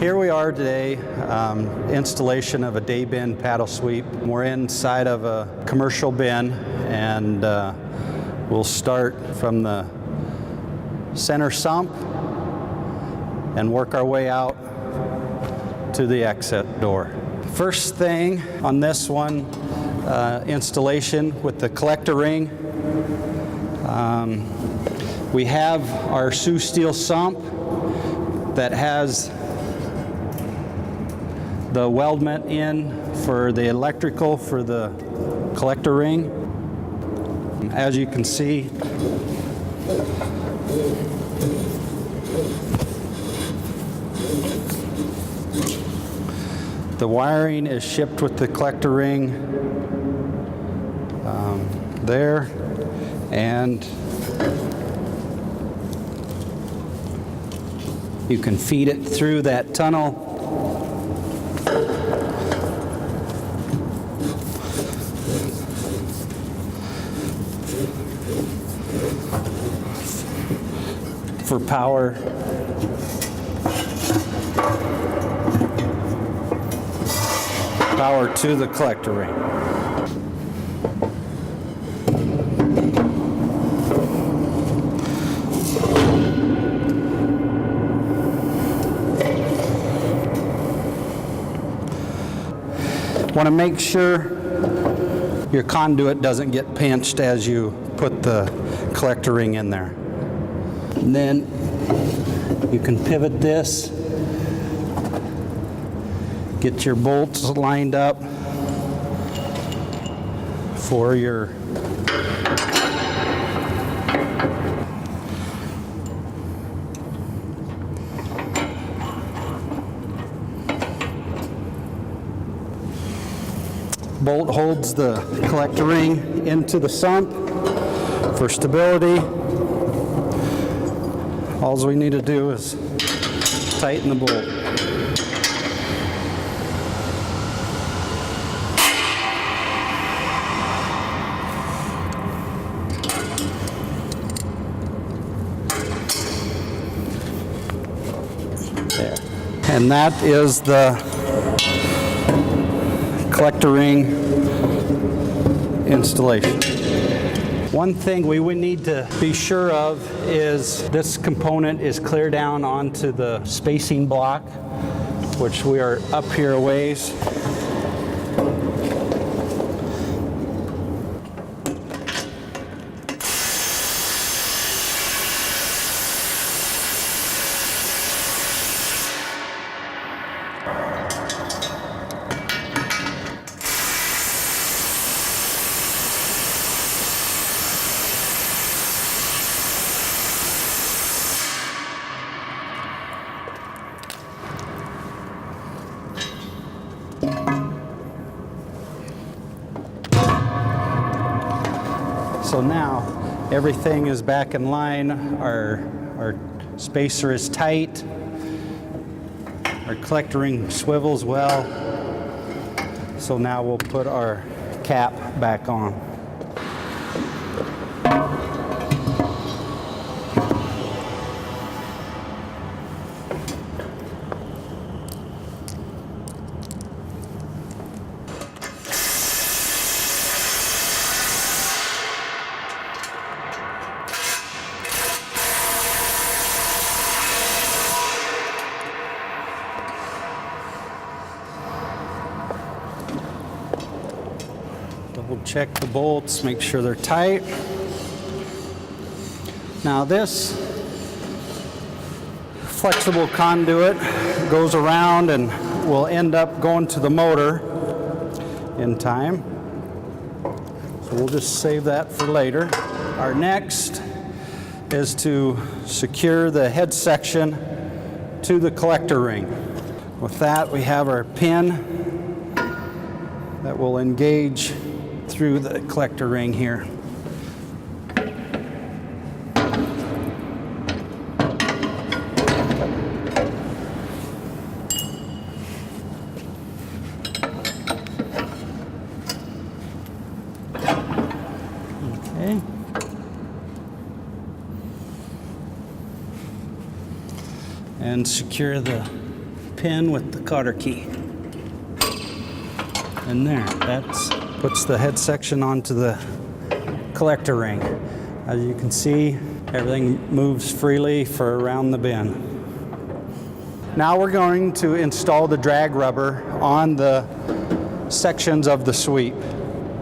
Here we are today, installation of a day bin paddle sweep. We're inside of a commercial bin, and we'll start from the center sump and work our way out to the exit door. First thing on this one, installation with the collector ring. We have our Sioux steel sump that has the weldment in for the electrical for the collector ring. As you can see, the wiring is shipped with the collector ring there, and you can feed it through that tunnel. For power. Power to the collector ring. Want to make sure your conduit doesn't get pinched as you put the collector ring in there. And then you can pivot this, get your bolts lined up for your bolt holds the collector ring into the sump for stability. All we need to do is tighten the bolt. There. And that is the collector ring installation. One thing we would need to be sure of is this component is clear down onto the spacing block, which we are up here a ways. So now everything is back in line. Our spacer is tight. Our collector ring swivels well. So now we'll put our cap back on. Double check the bolts, make sure they're tight. Now this flexible conduit goes around and will end up going to the motor in time. So we'll just save that for later. Our next is to secure the head section to the collector ring. With that, we have our pin that will engage through the collector ring here. Okay. And secure the pin with the cotter key. And there, that puts the head section onto the collector ring. As you can see, everything moves freely for around the bin. Now we're going to install the drag rubber on the sections of the sweep.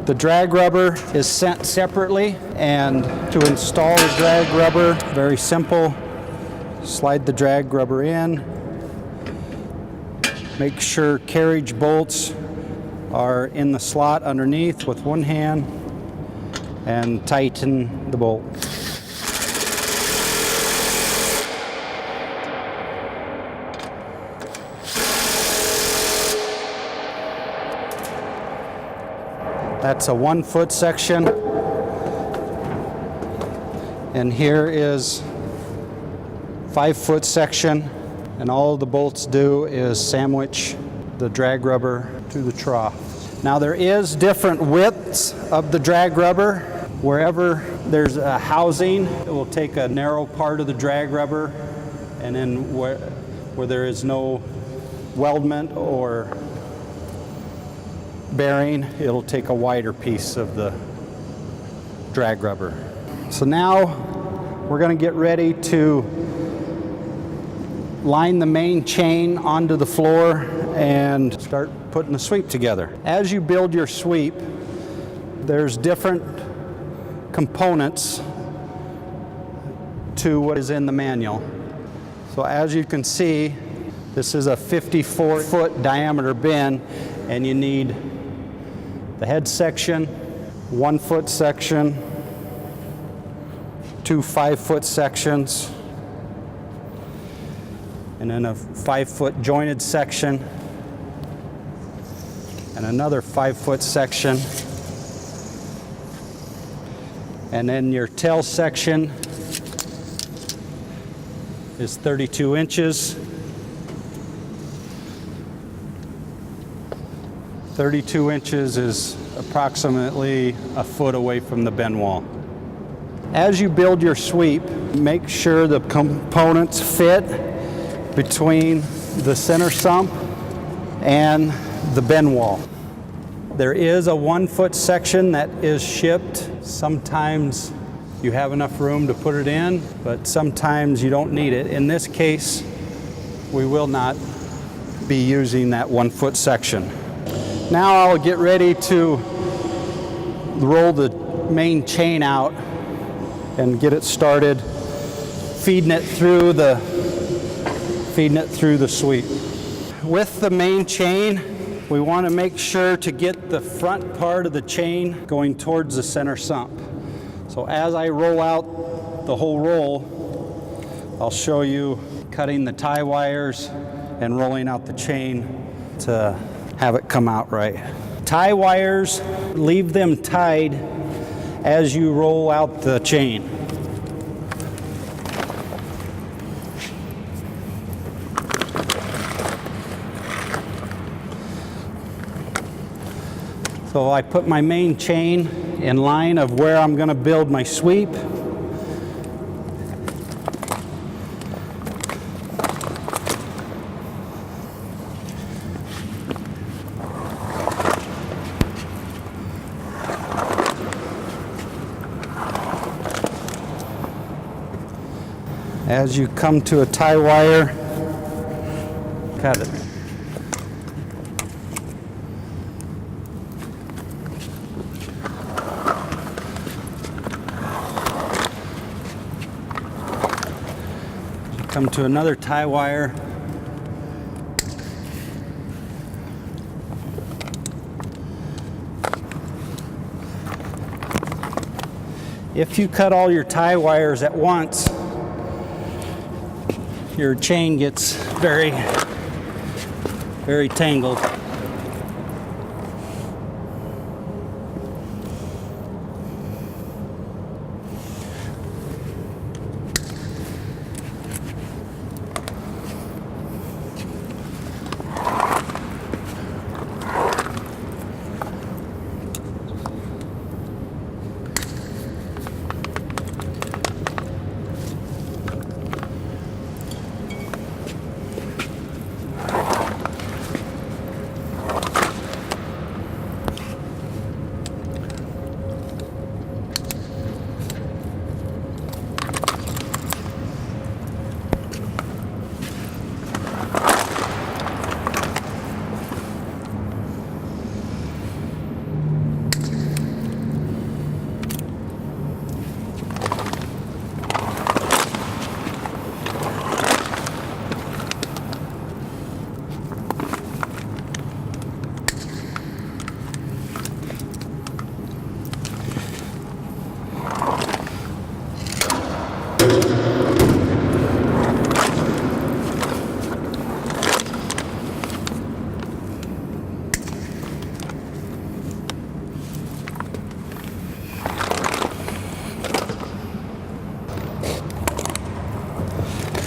The drag rubber is sent separately, and to install the drag rubber, very simple. Slide the drag rubber in. Make sure carriage bolts are in the slot underneath with one hand, and tighten the bolt. That's a 1 foot section, and here is 5 foot section, and all the bolts do is sandwich the drag rubber to the trough. Now there is different widths of the drag rubber. Wherever there's a housing, it will take a narrow part of the drag rubber, and then where there is no weldment or bearing, it'll take a wider piece of the drag rubber. So now we're going to get ready to line the main chain onto the floor and start putting the sweep together. As you build your sweep, there's different components to what is in the manual. So as you can see, this is a 54 foot diameter bin, and you need the head section, 1 foot section, 2 5 foot sections, and then a 5 foot jointed section, and another 5 foot section, and then your tail section is 32 inches. 32 inches is approximately a foot away from the bin wall. As you build your sweep, make sure the components fit between the center sump and the bin wall. There is a 1 foot section that is shipped. Sometimes you have enough room to put it in, but sometimes you don't need it. In this case, we will not be using that 1 foot section. Now I'll get ready to roll the main chain out and get it started, feeding it through the sweep. With the main chain, we want to make sure to get the front part of the chain going towards the center sump. So as I roll out the whole roll, I'll show you cutting the tie wires and rolling out the chain to have it come out right. Tie wires, leave them tied as you roll out the chain. So I put my main chain in line of where I'm going to build my sweep. As you come to a tie wire, cut it. Come to another tie wire. If you cut all your tie wires at once, your chain gets very, very tangled.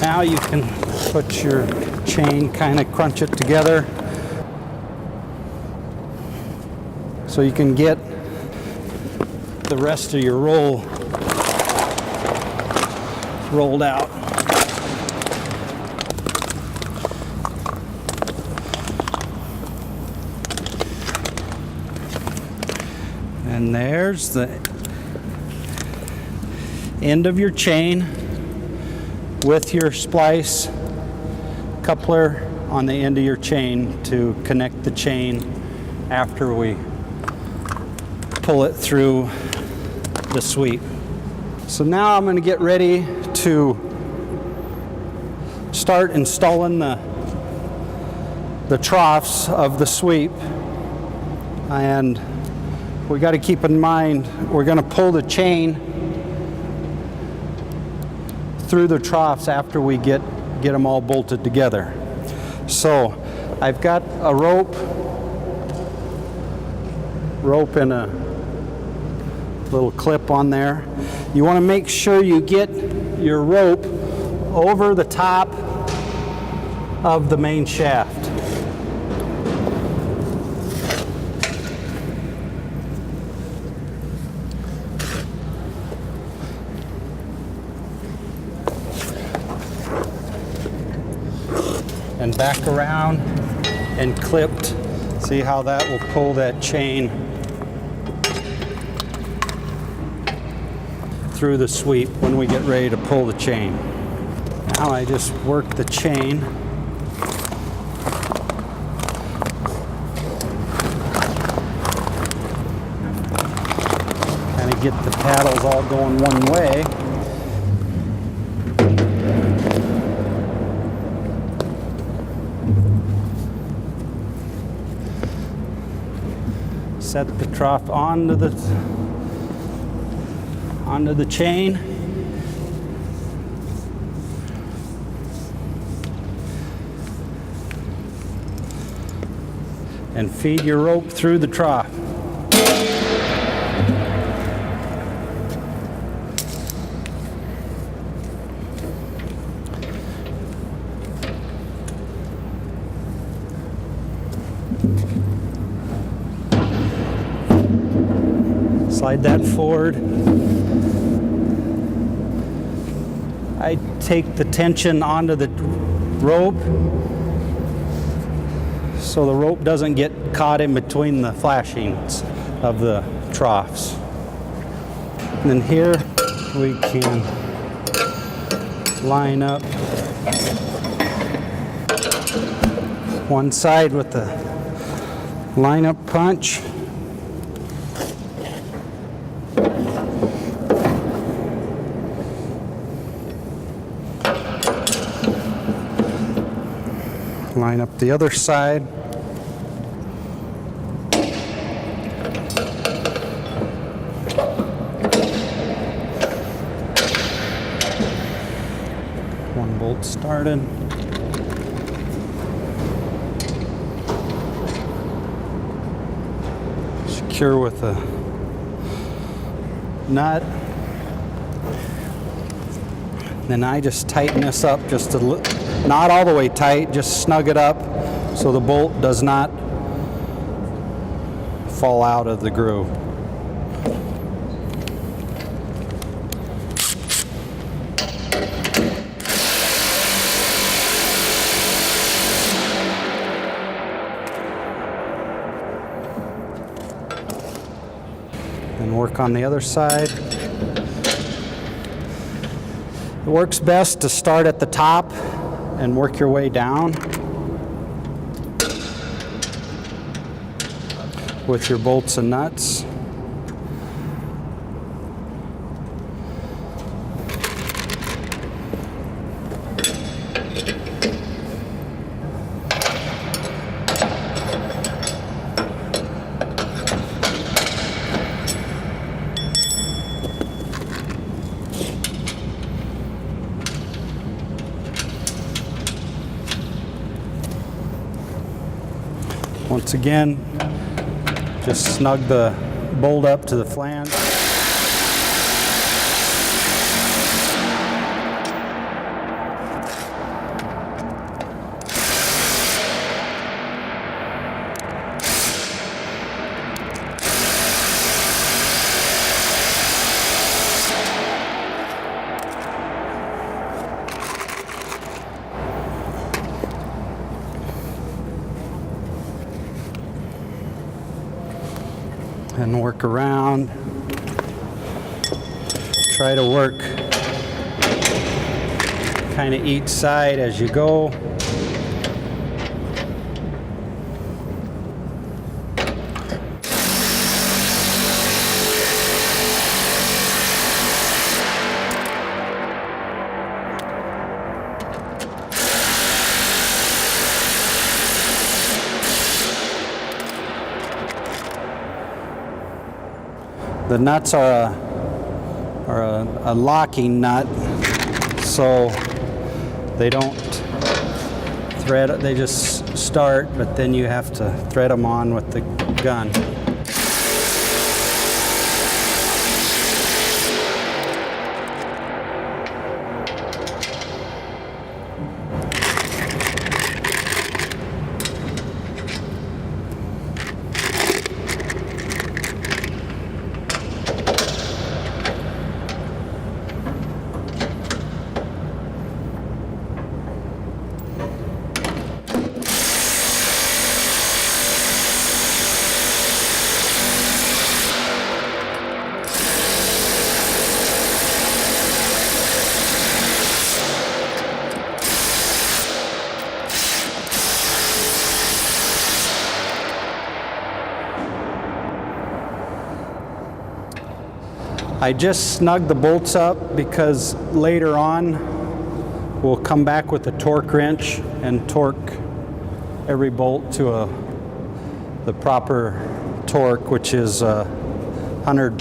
Now you can put your chain, kind of crunch it together so you can get the rest of your roll rolled out. And there's the end of your chain with your splice coupler on the end of your chain to connect the chain after we pull it through the sweep. So now I'm going to get ready to start installing the troughs of the sweep. And we got to keep in mind we're going to pull the chain through the troughs after we get them all bolted together. So I've got a rope and a little clip on there. You want to make sure you get your rope over the top of the main shaft. And back around and clipped. See how that will pull that chain through the sweep when we get ready to pull the chain. Now I just work the chain kind of get the paddles all going one way. Set the trough onto the chain. And feed your rope through the trough. Slide that forward. I take the tension onto the rope so the rope doesn't get caught in between the flashings of the troughs. And then here we can line up one side with the line-up punch. Line up the other side. One bolt started. Secure with a nut. Then I just tighten this up just a little. Not all the way tight, just snug it up so the bolt does not fall out of the groove. And work on the other side. It works best to start at the top and work your way down with your bolts and nuts. Once again, just snug the bolt up to the flange. and work around. Try to work kind of each side as you go. The nuts are a locking nut, so they don't thread, they just start, but then you have to thread them on with the gun. I just snugged the bolts up because later on we'll come back with a torque wrench and torque every bolt to the proper torque, which is 100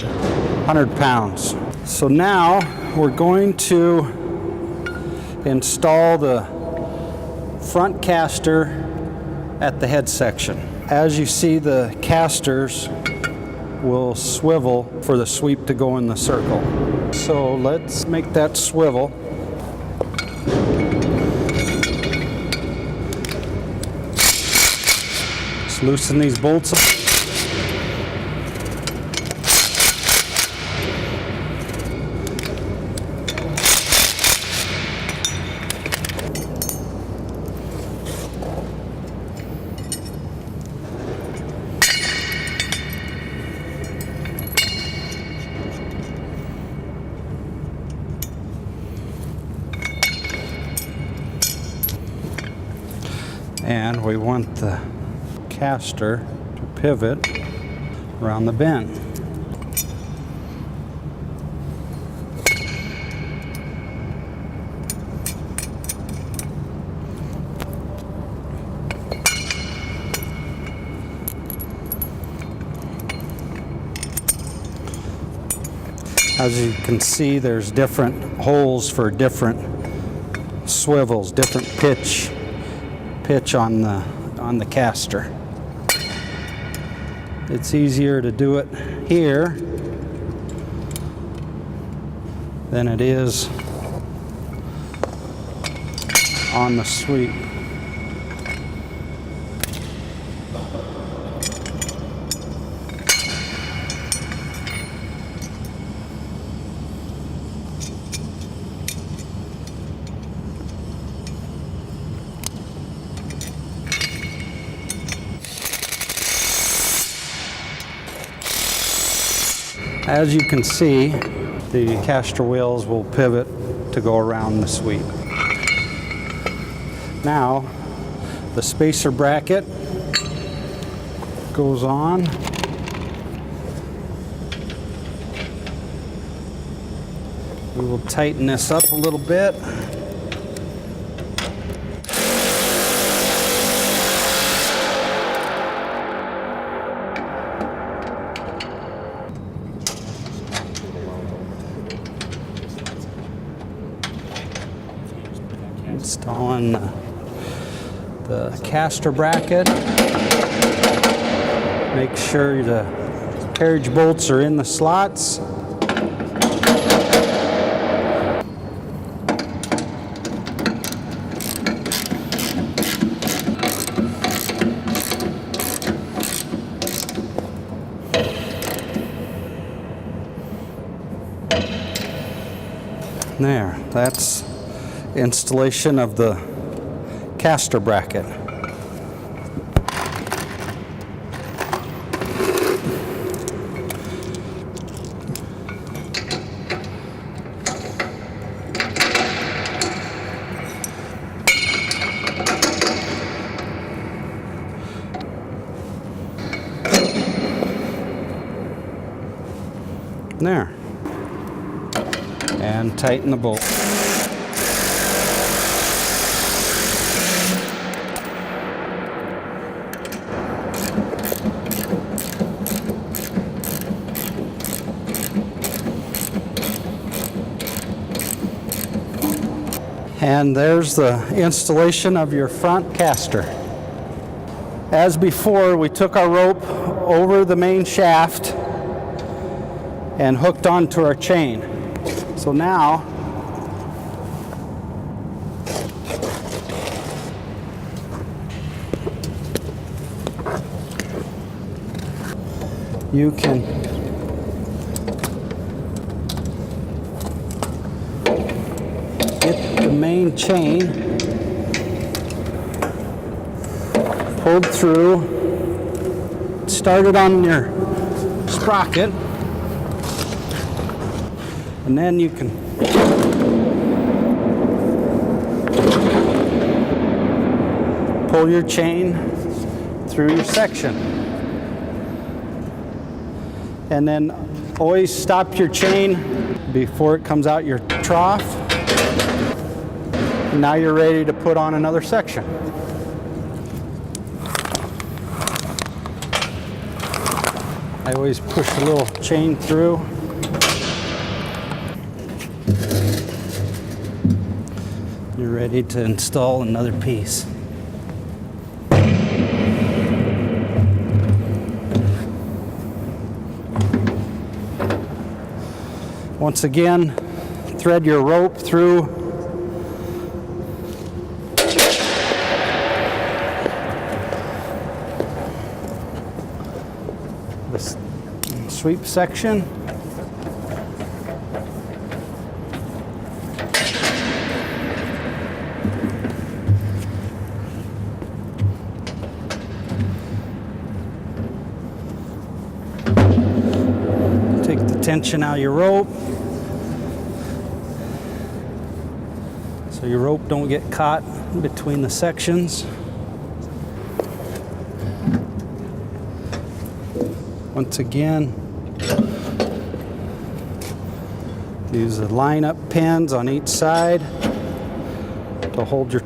pounds. So now we're going to install the front caster at the head section. As you see, the casters will swivel for the sweep to go in the circle. So let's make that swivel. Just loosen these bolts up. And we want the caster to pivot around the bend. As you can see, there's different holes for different swivels, different pitch on the caster. It's easier to do it here than it is on the sweep. As you can see, the caster wheels will pivot to go around the sweep. Now, the spacer bracket goes on. We will tighten this up a little bit. Installing the caster bracket. Make sure the carriage bolts are in the slots. There, that's installation of the caster bracket. There. And tighten the bolt. And there's the installation of your front caster. As before, we took our rope over the main shaft and hooked onto our chain. So now, you can get the main chain pulled through, started on your sprocket, and then you can pull your chain through your section. And then always stop your chain before it comes out your trough. And now you're ready to put on another section. I always push a little chain through. You're ready to install another piece. Once again, thread your rope through the sweep section. Take the tension out of your rope, so your rope don't get caught between the sections. Once again, use the line-up pins on each side to hold your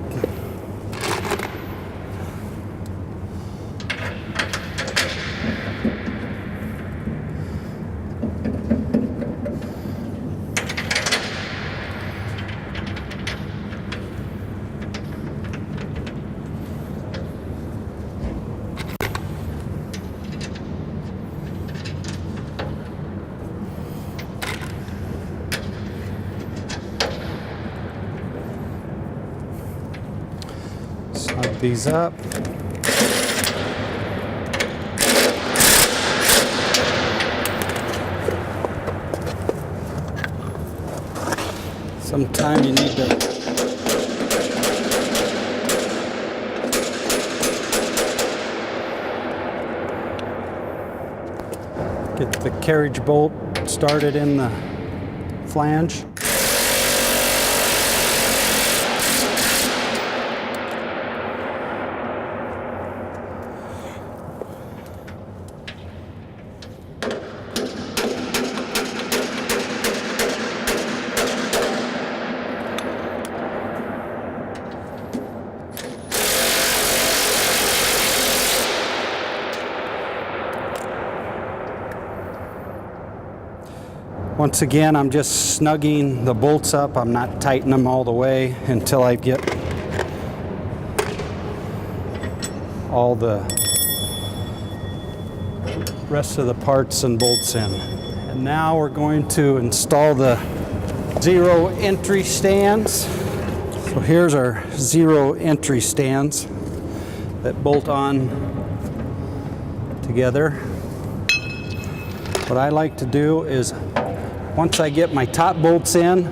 snug these up. Sometimes you need to get the carriage bolt started in the flange. Once again, I'm just snugging the bolts up. I'm not tightening them all the way until I get all the rest of the parts and bolts in. And now we're going to install the zero entry stands. So here's our zero entry stands that bolt on together. What I like to do is, once I get my top bolts in,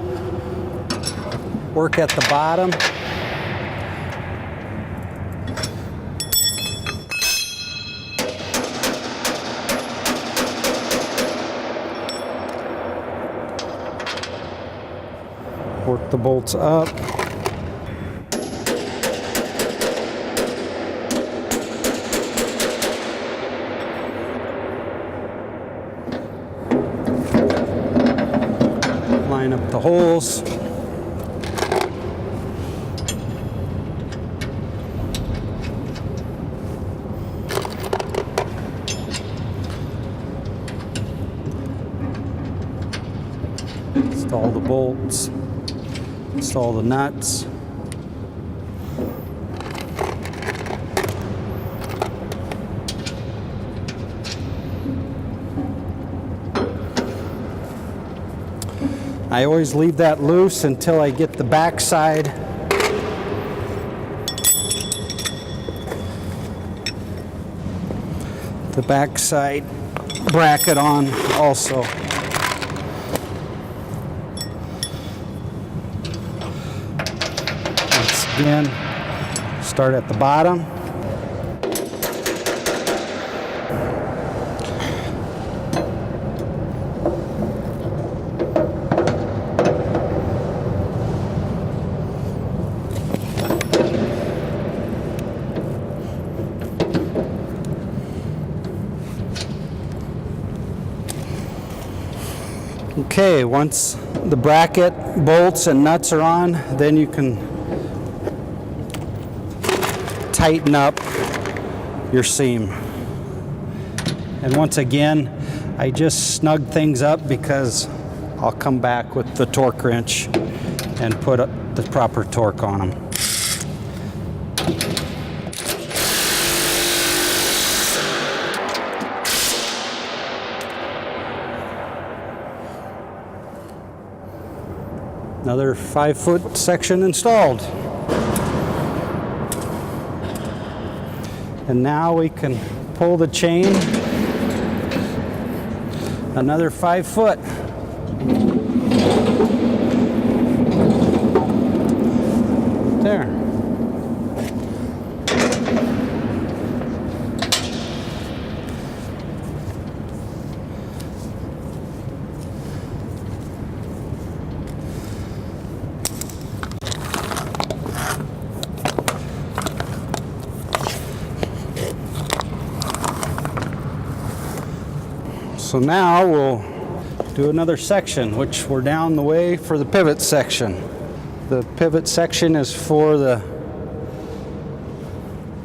work at the bottom. Work the bolts up. the holes. Install the bolts, install the nuts. I always leave that loose until I get the back side bracket on also. Once again, start at the bottom. Okay, once the bracket, bolts, and nuts are on, then you can tighten up your seam. And once again, I just snug things up because I'll come back with the torque wrench and put the proper torque on them. Another 5-foot section installed. And now we can pull the chain another 5 foot. There. So now we'll do another section, which we're down the way for the pivot section. The pivot section is for the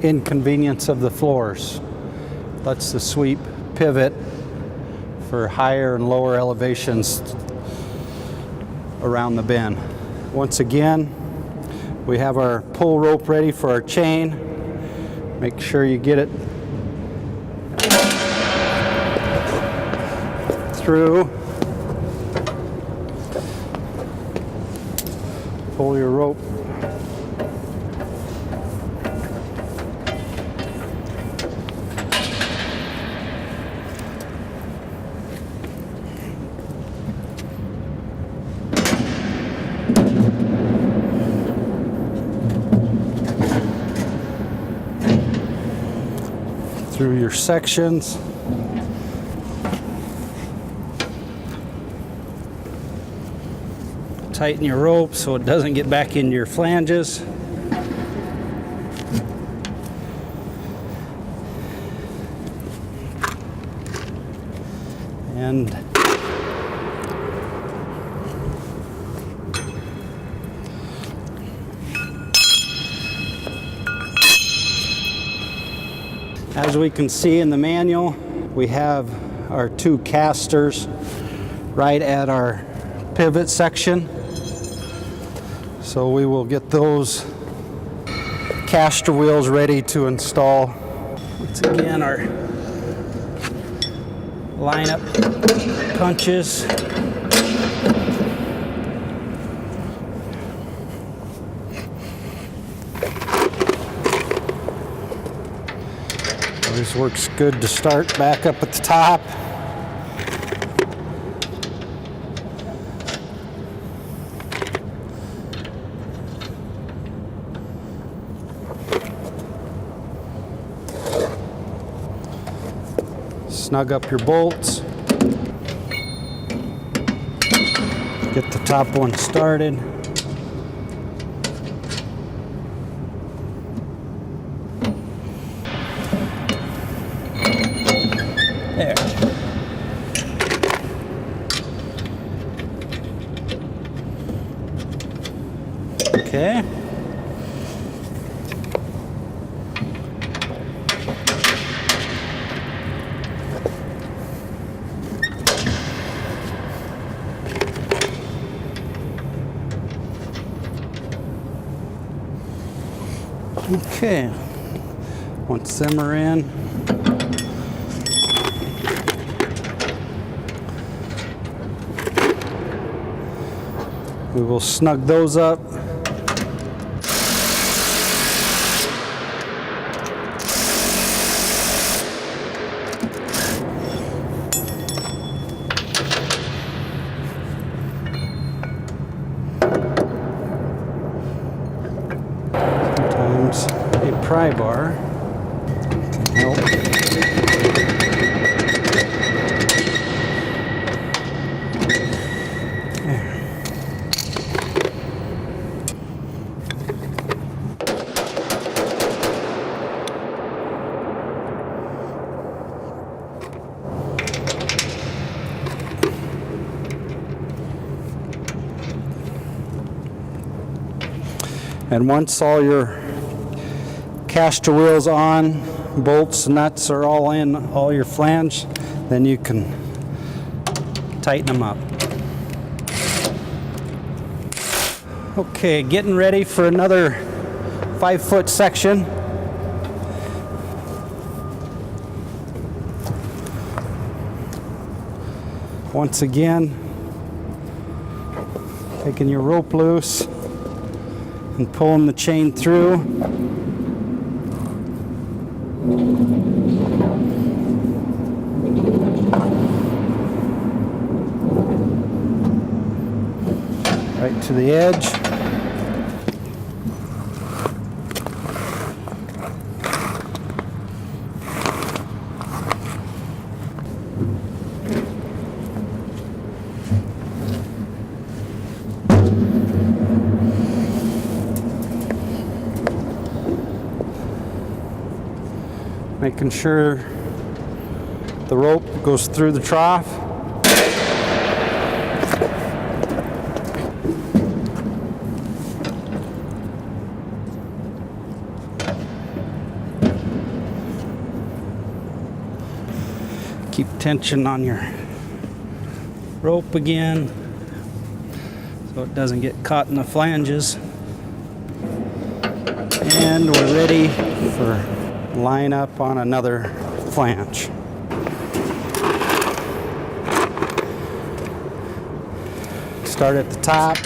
inconvenience of the floors. That's the sweep pivot for higher and lower elevations around the bend. Once again, we have our pull rope ready for our chain. Make sure you get it through. Pull your rope. Through your sections. Tighten your rope so it doesn't get back into your flanges. And as we can see in the manual, we have our 2 casters right at our pivot section. So we will get those caster wheels ready to install. Once again, our lineup punches. This works good to start back up at the top. Snug up your bolts. Get the top one started. There. Okay, once them are in, we will snug those up. Sometimes a pry bar can help. And once all your caster wheels on, bolts, nuts are all in, all your flange, then you can tighten them up. Okay, getting ready for another 5-foot section. Once again, taking your rope loose and pulling the chain through. Right to the edge. Making sure the rope goes through the trough. Keep tension on your rope again so it doesn't get caught in the flanges. And we're ready for line up on another flange. Start at the top.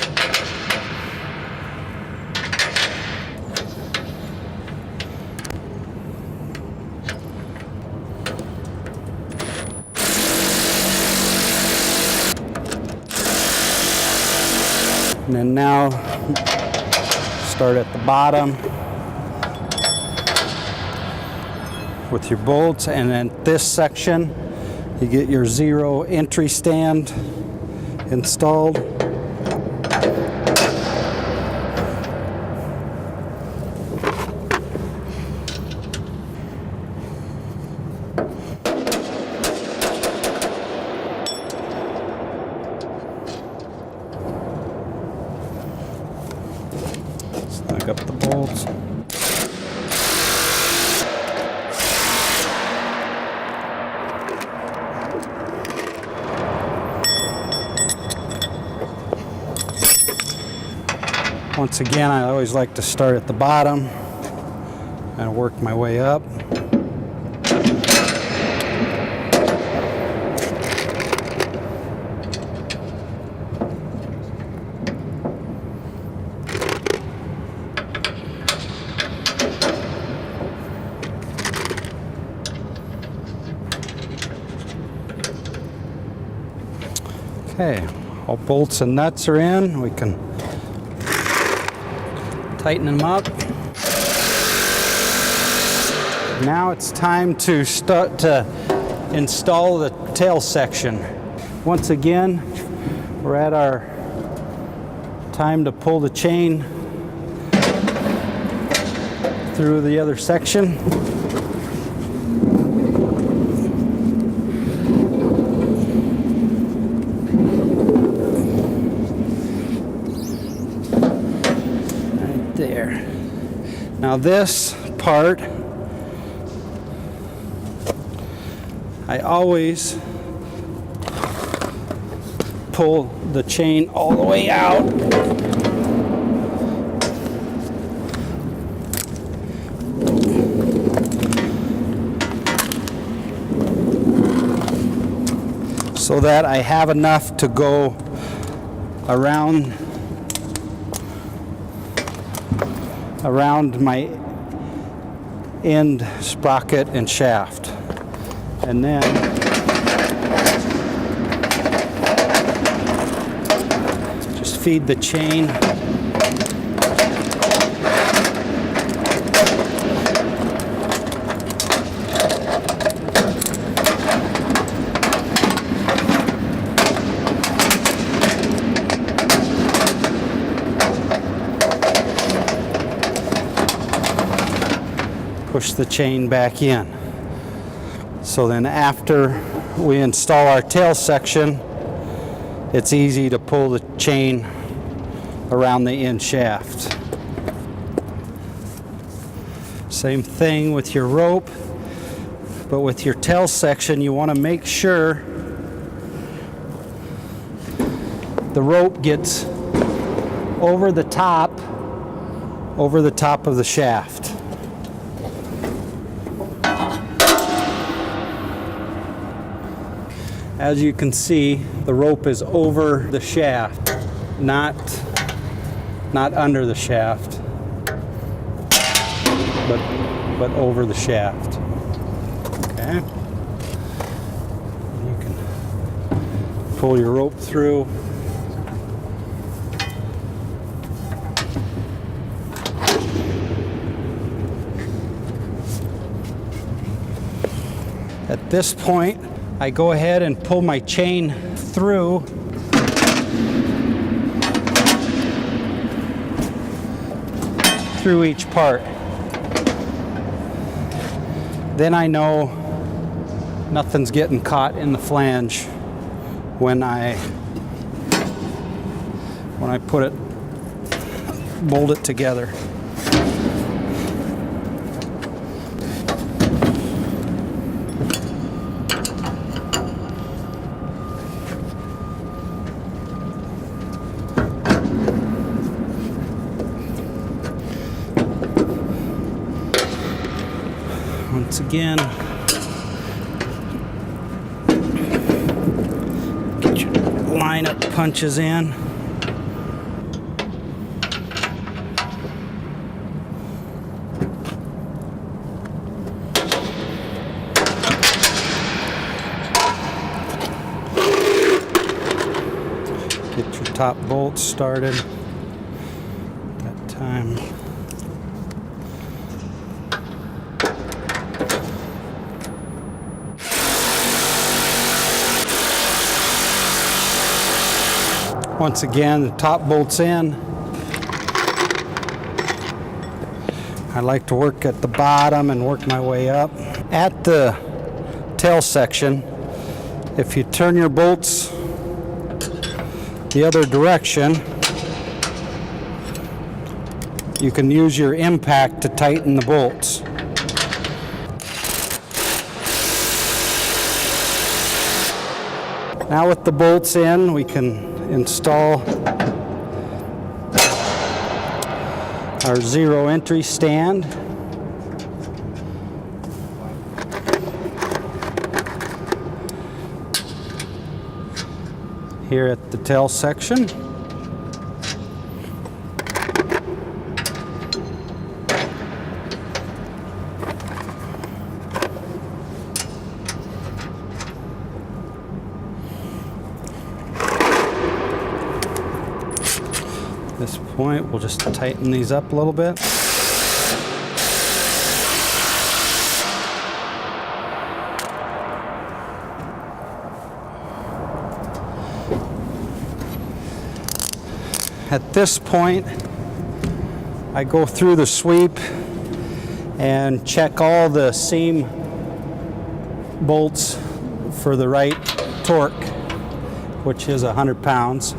And then now start at the bottom with your bolts, and then this section you get your 0 entry stand installed. Snug up the bolts. Once again, I always like to start at the bottom and work my way up. Okay, all bolts and nuts are in. We can tighten them up. Now it's time to start to install the tail section. Once again, we're at our time to pull the chain through the other section. There. Now this part, I always pull the chain all the way out so that I have enough to go around my end sprocket and shaft. And then just feed the chain. Push the chain back in. So then after we install our tail section, it's easy to pull the chain around the end shaft. Same thing with your rope, but with your tail section you want to make sure the rope gets over the top of the shaft. As you can see, the rope is over the shaft, not under the shaft, but over the shaft. Okay. You can pull your rope through. At this point, I go ahead and pull my chain through each part. Then I know nothing's getting caught in the flange when I bolt it together. Once again, get your line up punches in. Get your top bolts started. That time. Once again, the top bolt's in. I like to work at the bottom and work my way up. At the tail section, if you turn your bolts the other direction, you can use your impact to tighten the bolts. Now with the bolts in, we can install our zero entry stand. Here at the tail section. At this point, we'll just tighten these up a little bit. At this point, I go through the sweep and check all the seam bolts for the right torque, which is 100 pounds.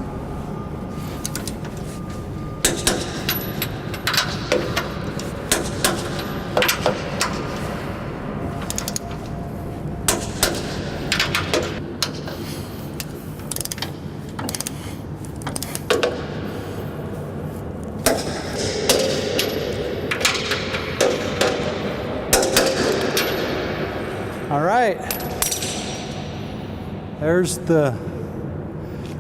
All right. There's the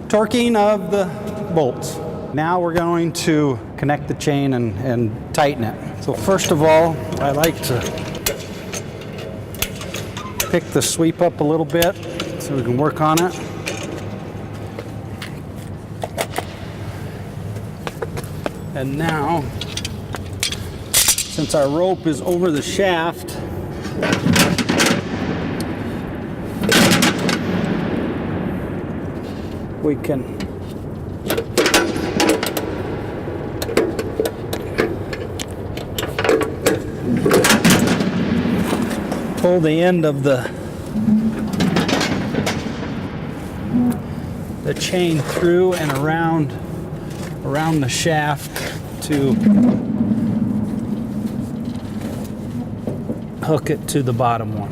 torquing of the bolts. Now we're going to connect the chain and tighten it. So first of all, I like to pick the sweep up a little bit so we can work on it. And now, since our rope is over the shaft, we can pull the end of the chain through and around the shaft to hook it to the bottom one.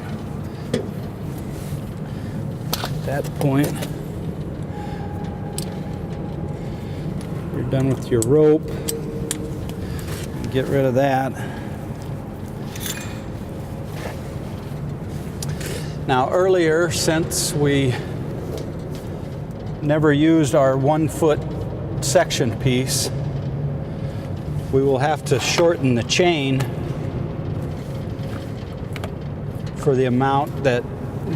At that point, you're done with your rope. Get rid of that. Now earlier, since we never used our 1 foot section piece, we will have to shorten the chain for the amount that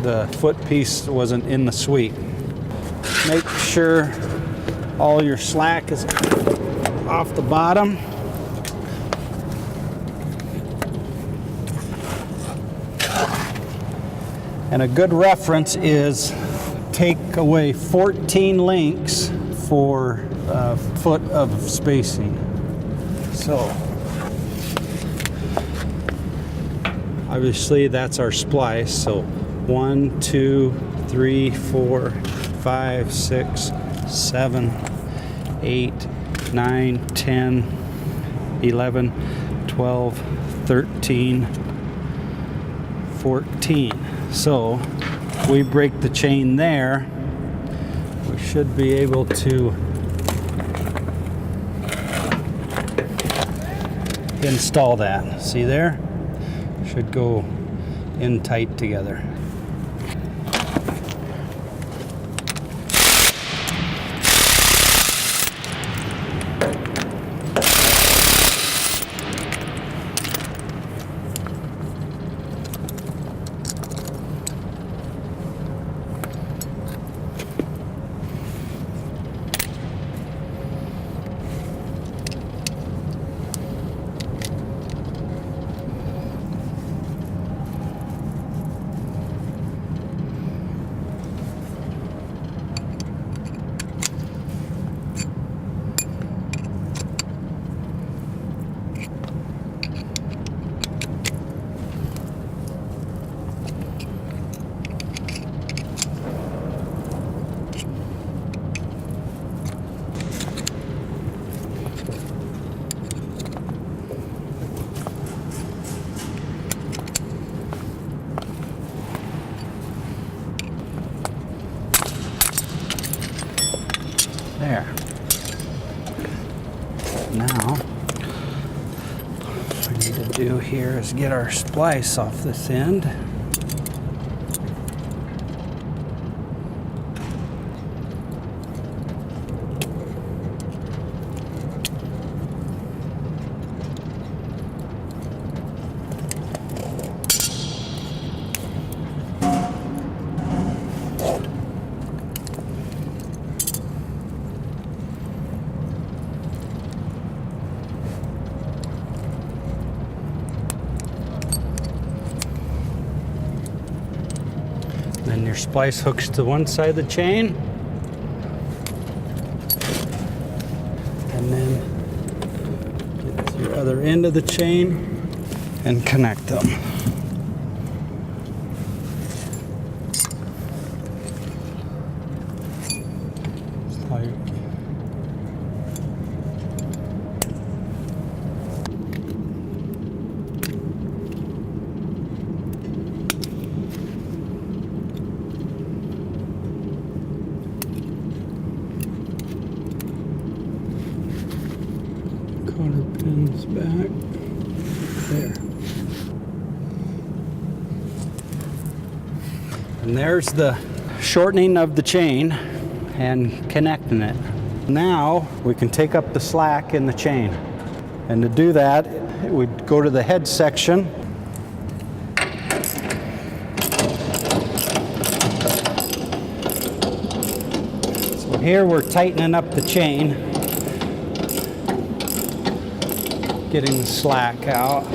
the foot piece wasn't in the sweep. Make sure all your slack is off the bottom. And a good reference is take away 14 links for a foot of spacing. So obviously that's our splice. So 1, 2, 3, 4, 5, 6, 7, 8, 9, 10, 11, 12, 13, 14. So we break the chain there, we should be able to install that. See there? Should go in tight together. There. Now, what we need to do here is get our splice off this end. Then your splice hooks to one side of the chain, and then get to your other end of the chain and connect them. Cotter pins back there, and there's the shortening of the chain and connecting it. Now we can take up the slack in the chain. And to do that, we'd go to the head section. So here we're tightening up the chain, getting the slack out.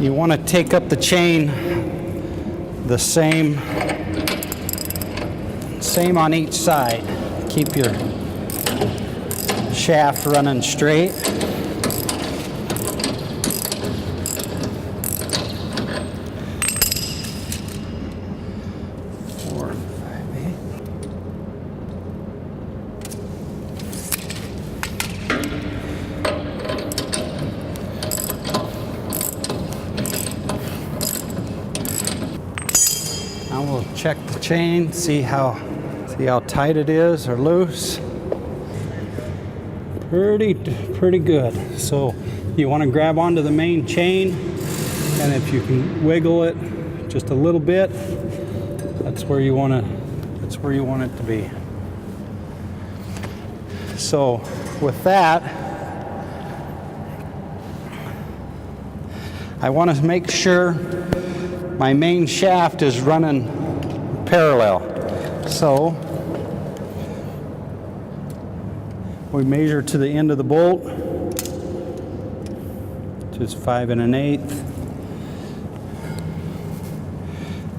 You want to take up the chain the same on each side. Keep your shaft running straight. Now we'll check the chain, see how tight it is or loose. Pretty good. So you want to grab onto the main chain, and if you can wiggle it just a little bit, that's where you want it to be. So with that, I want to make sure my main shaft is running parallel. So we measure to the end of the bolt, which is 5 1/8.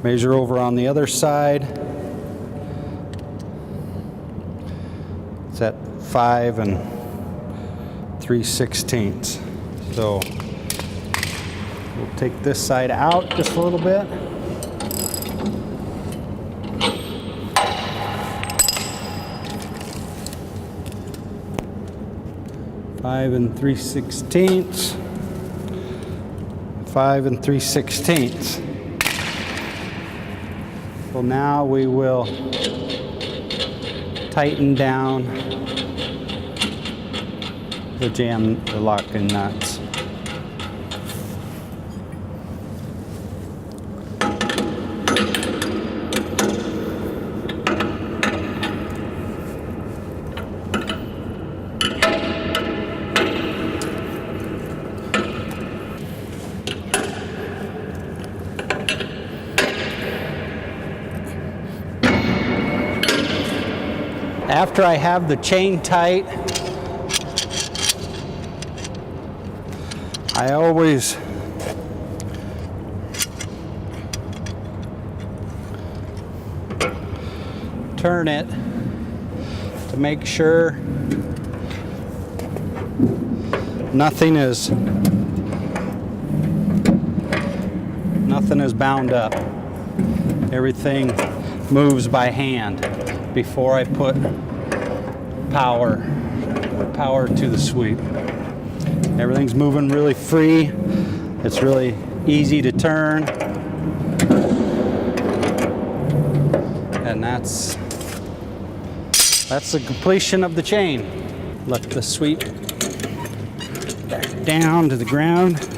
Measure over on the other side. It's at 5 3/16. So we'll take this side out just a little bit. Five 3/16. 5 3/16. So now we will tighten down the locking nuts. After I have the chain tight, I always turn it to make sure nothing is bound up. Everything moves by hand before I put power to the sweep. Everything's moving really free. It's really easy to turn. And that's the completion of the chain. Let the sweep back down to the ground.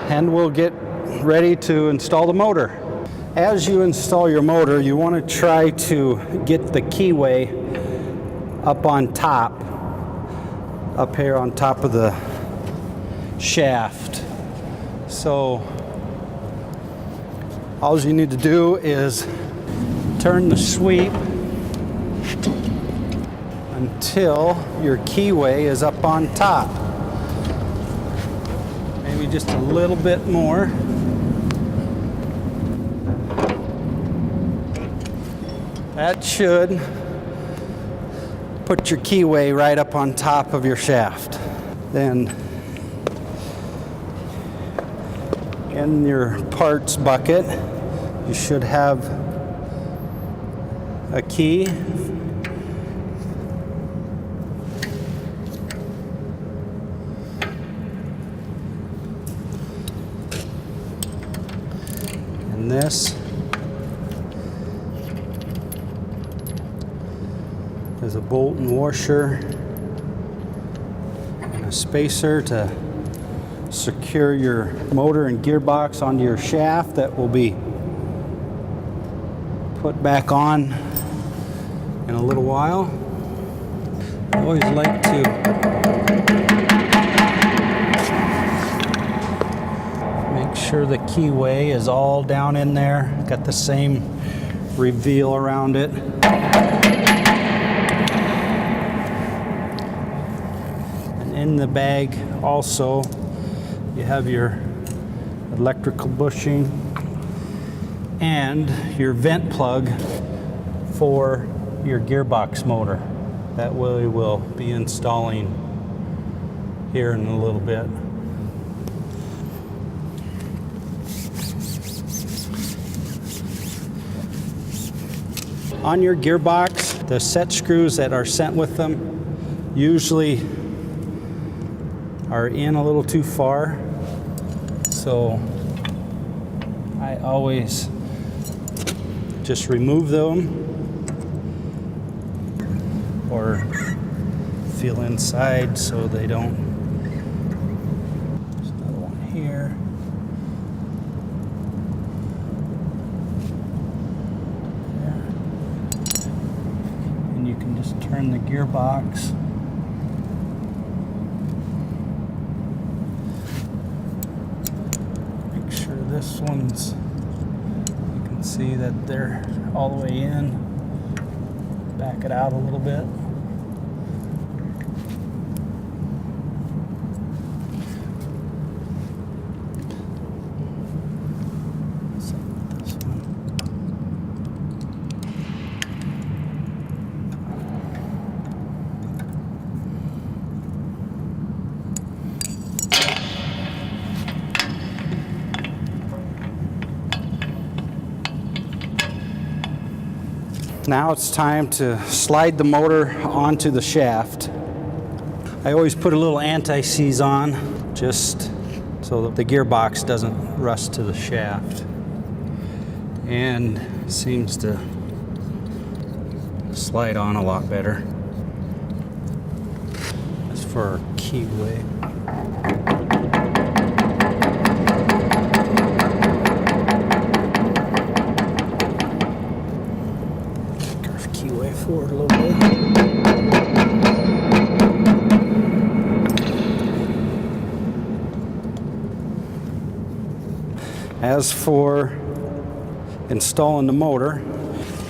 And we'll get ready to install the motor. As you install your motor, you want to try to get the keyway up on top, up here on top of the shaft. So all you need to do is turn the sweep until your keyway is up on top. Maybe just a little bit more. That should put your keyway right up on top of your shaft. Then in your parts bucket, you should have a key. this. There's a bolt and washer and a spacer to secure your motor and gearbox onto your shaft that will be put back on in a little while. I always like to make sure the keyway is all down in there. Got the same reveal around it. And in the bag also you have your electrical bushing and your vent plug for your gearbox motor. That we will be installing here in a little bit. On your gearbox, the set screws that are sent with them usually are in a little too far, so I always just remove them or feel inside so they don't. There's another one here. There. And you can just turn the gearbox. Make sure this one's, you can see that they're all the way in. Back it out a little bit. Now it's time to slide the motor onto the shaft. I always put a little anti-seize on just so that the gearbox doesn't rust to the shaft, and seems to slide on a lot better. As for our keyway, forward a little bit. As for installing the motor,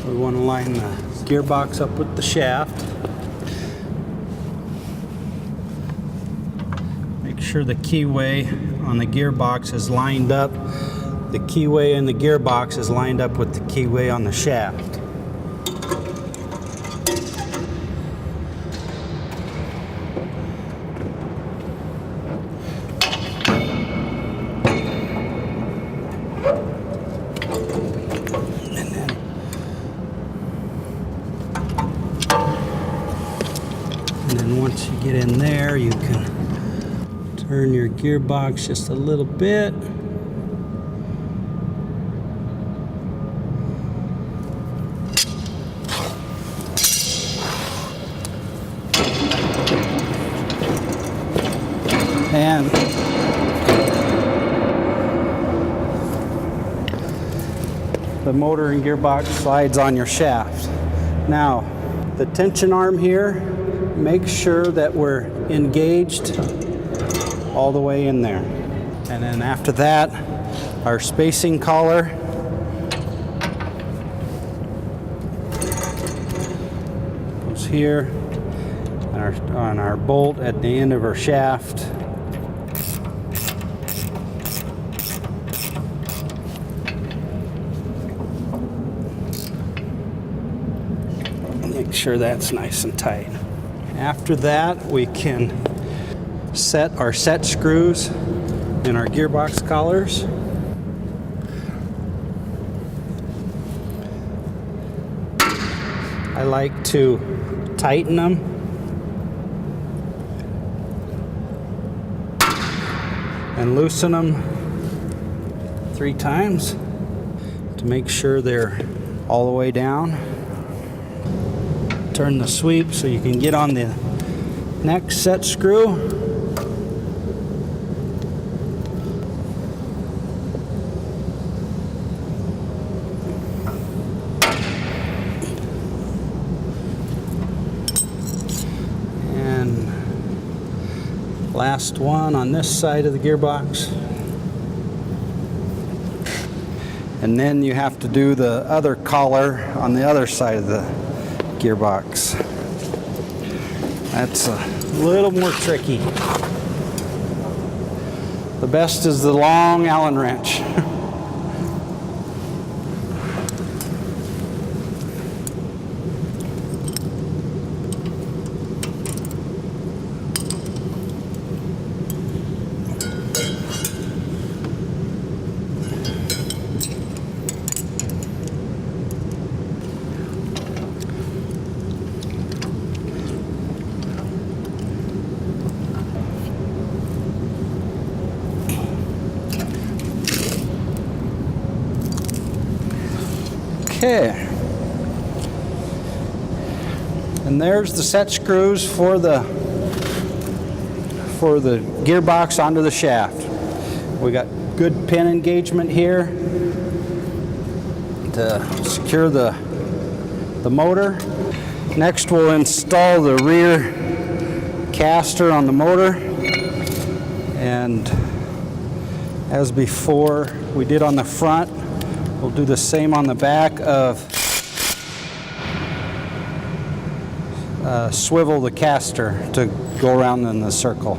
we want to line the gearbox up with the shaft. Make sure the keyway on the gearbox is lined up. The keyway in the gearbox is lined up with the keyway on the shaft. And then once you get in there, you can turn your gearbox just a little bit. And the motor and gearbox slides on your shaft. Now, the tension arm here, make sure that we're engaged all the way in there. And then after that, our spacing collar goes here, and on our bolt at the end of our shaft. Make sure that's nice and tight. After that, we can set our set screws in our gearbox collars. I like to tighten them and loosen them 3 times. to make sure they're all the way down. Turn the sweep so you can get on the next set screw. And last one on this side of the gearbox. And then you have to do the other collar on the other side of the gearbox. That's a little more tricky. The best is the long Allen wrench. Okay, and there's the set screws for the gearbox onto the shaft. We got good pin engagement here to secure the motor. Next we'll install the rear caster on the motor, and as before we did on the front, we'll do the same on the back of swivel the caster to go around in the circle.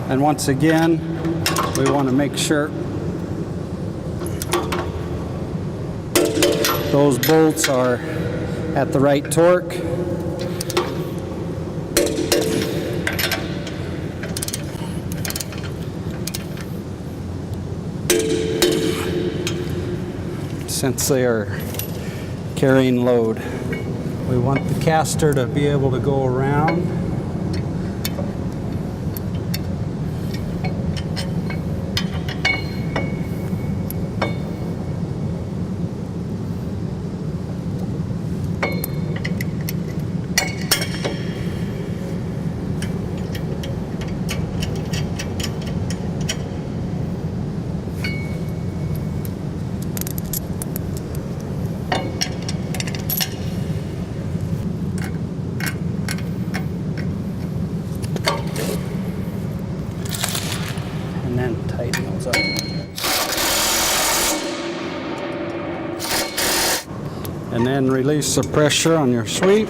And once again, we want to make sure those bolts are at the right torque. Since they are carrying load, we want the caster to be able to go around. And then tighten those up. And then release the pressure on your sweep.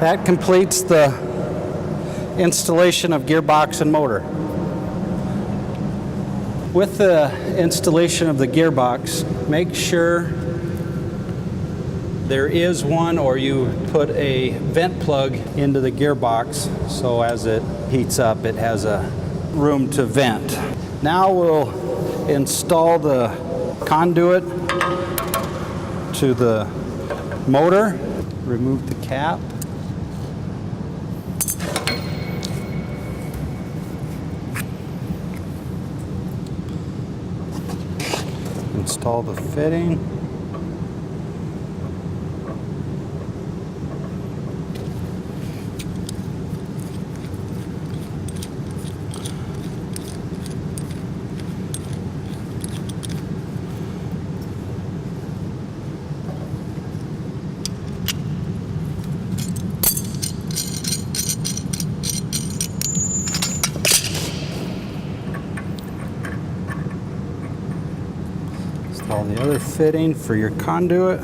That completes the installation of gearbox and motor. With the installation of the gearbox, make sure there is one, or you put a vent plug into the gearbox so as it heats up it has a room to vent. Now we'll install the conduit to the motor. Remove the cap. Install the fitting. All the other fitting for your conduit.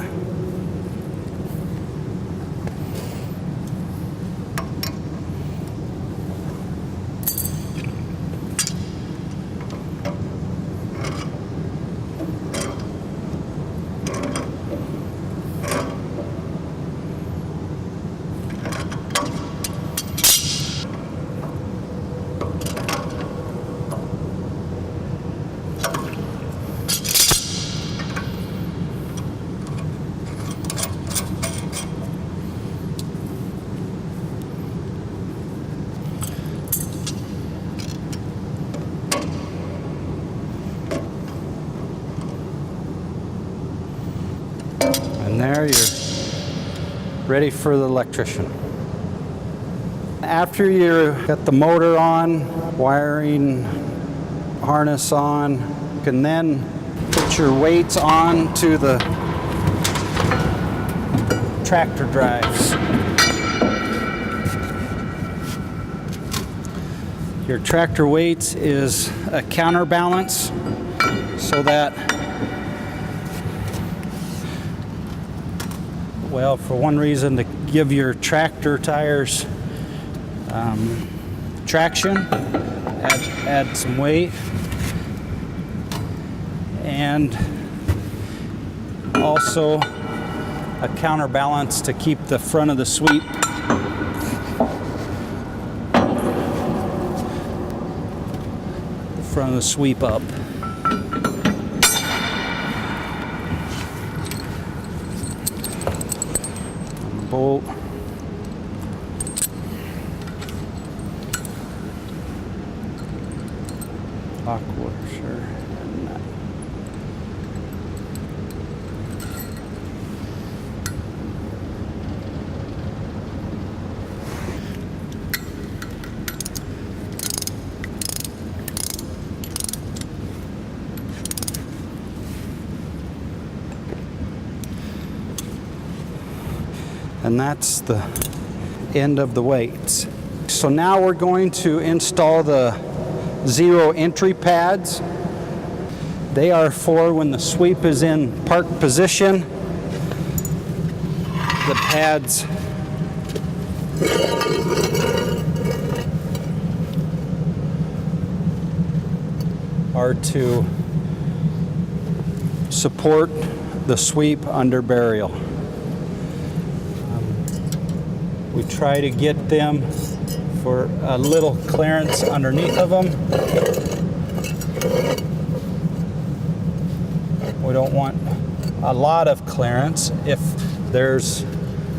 And there you're ready for the electrician. After you got the motor on, wiring harness on, you can then put your weights on to the tractor drives. Your tractor weights is a counterbalance so that, well, for one reason, to give your tractor tires traction, add some weight, and also a counterbalance to keep the front of the sweep up. Bolt. Lock washer. And that's the end of the weights. So now we're going to install the zero entry pads. They are for when the sweep is in park position. The pads are to support the sweep under burial. We try to get them for a little clearance underneath of them. We don't want a lot of clearance. If there's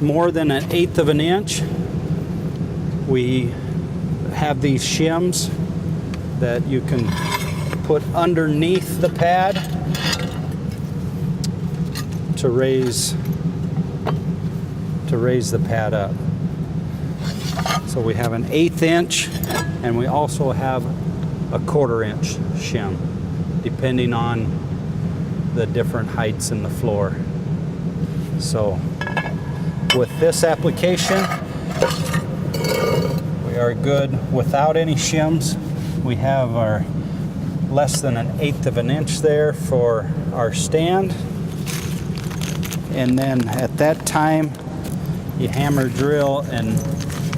more than 1/8 of an inch, we have these shims that you can put underneath the pad to raise the pad up. So we have an 1/8 inch, and we also have a 1/4 inch shim, depending on the different heights in the floor. So with this application, we are good without any shims. We have our less than 1/8 of an inch there for our stand. And then at that time, you hammer drill and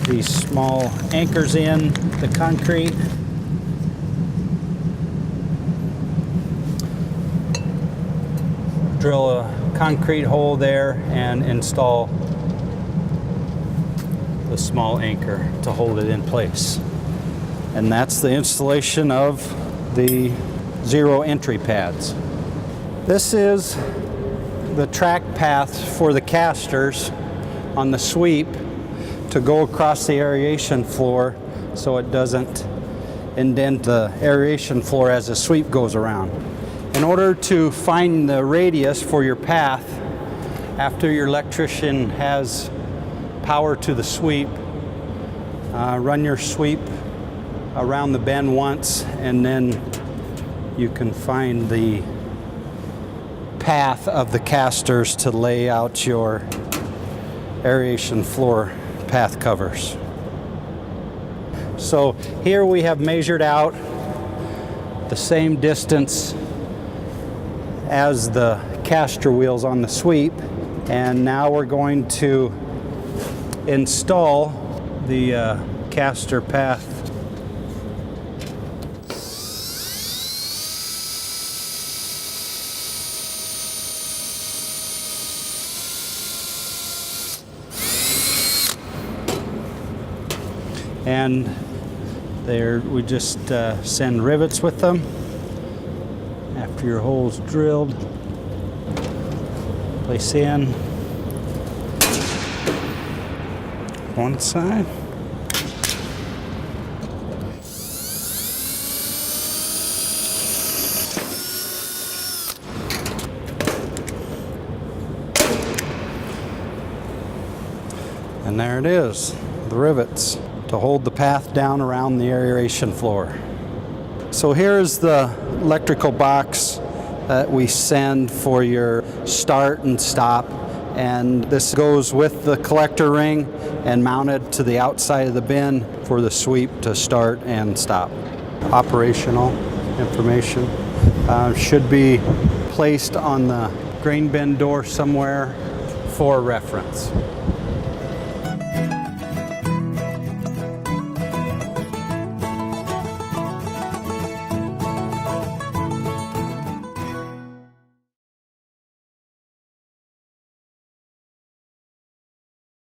these small anchors in the concrete. Drill a concrete hole there and install the small anchor to hold it in place. And that's the installation of the zero entry pads. This is the track path for the casters on the sweep to go across the aeration floor so it doesn't indent the aeration floor as the sweep goes around. In order to find the radius for your path, after your electrician has power to the sweep, run your sweep around the bend once, and then you can find the path of the casters to lay out your aeration floor path covers. So here we have measured out the same distance as the caster wheels on the sweep. And now we're going to install the caster path. And there we just send rivets with them after your hole's drilled. Place in one side. And there it is, the rivets to hold the path down around the aeration floor. So here's the electrical box that we send for your start and stop, and this goes with the collector ring and mounted to the outside of the bin for the sweep to start and stop. Operational information should be placed on the grain bin door somewhere for reference.